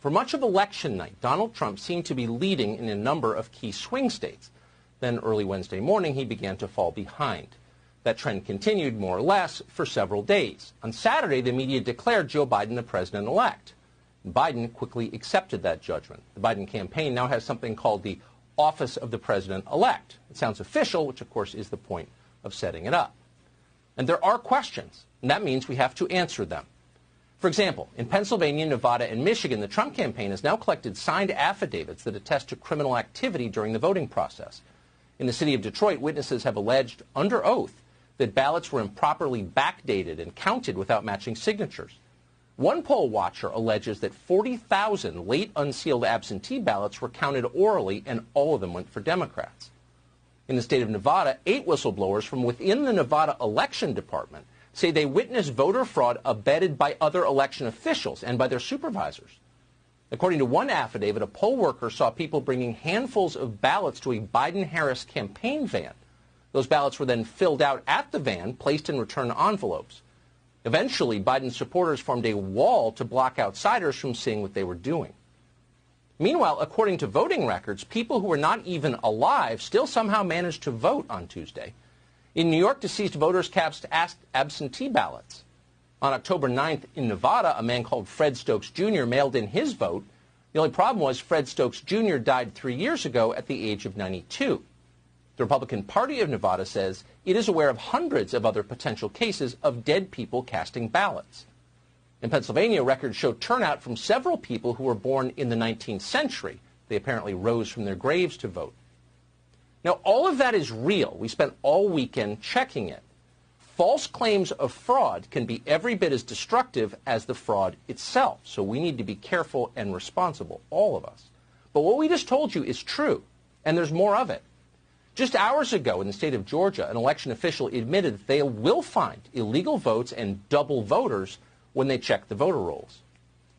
For much of election night, Donald Trump seemed to be leading in a number of key swing states. Then early Wednesday morning, he began to fall behind. That trend continued, more or less, for several days. On Saturday, the media declared Joe Biden the president-elect. Biden quickly accepted that judgment. The Biden campaign now has something called the Office of the President-elect. It sounds official, which, of course, is the point of setting it up. And there are questions, and that means we have to answer them. For example, in Pennsylvania, Nevada, and Michigan, the Trump campaign has now collected signed affidavits that attest to criminal activity during the voting process. In the city of Detroit, witnesses have alleged, under oath, that ballots were improperly backdated and counted without matching signatures. One poll watcher alleges that 40,000 late unsealed absentee ballots were counted orally, and all of them went for Democrats. In the state of Nevada, 8 whistleblowers from within the Nevada Election Department say they witnessed voter fraud abetted by other election officials and by their supervisors. According to one affidavit, a poll worker saw people bringing handfuls of ballots to a Biden-Harris campaign van. Those ballots were then filled out at the van, placed in return envelopes. Eventually, Biden's supporters formed a wall to block outsiders from seeing what they were doing. Meanwhile, according to voting records, people who were not even alive still somehow managed to vote on Tuesday. In New York, deceased voters cast absentee ballots. On October 9th in Nevada, a man called Fred Stokes Jr. mailed in his vote. The only problem was Fred Stokes Jr. died 3 years ago at the age of 92. The Republican Party of Nevada says it is aware of hundreds of other potential cases of dead people casting ballots. In Pennsylvania, records show turnout from several people who were born in the 19th century. They apparently rose from their graves to vote. Now, all of that is real. We spent all weekend checking it. False claims of fraud can be every bit as destructive as the fraud itself, so we need to be careful and responsible, all of us. But what we just told you is true, and there's more of it. Just hours ago in the state of Georgia, an election official admitted that they will find illegal votes and double voters when they check the voter rolls.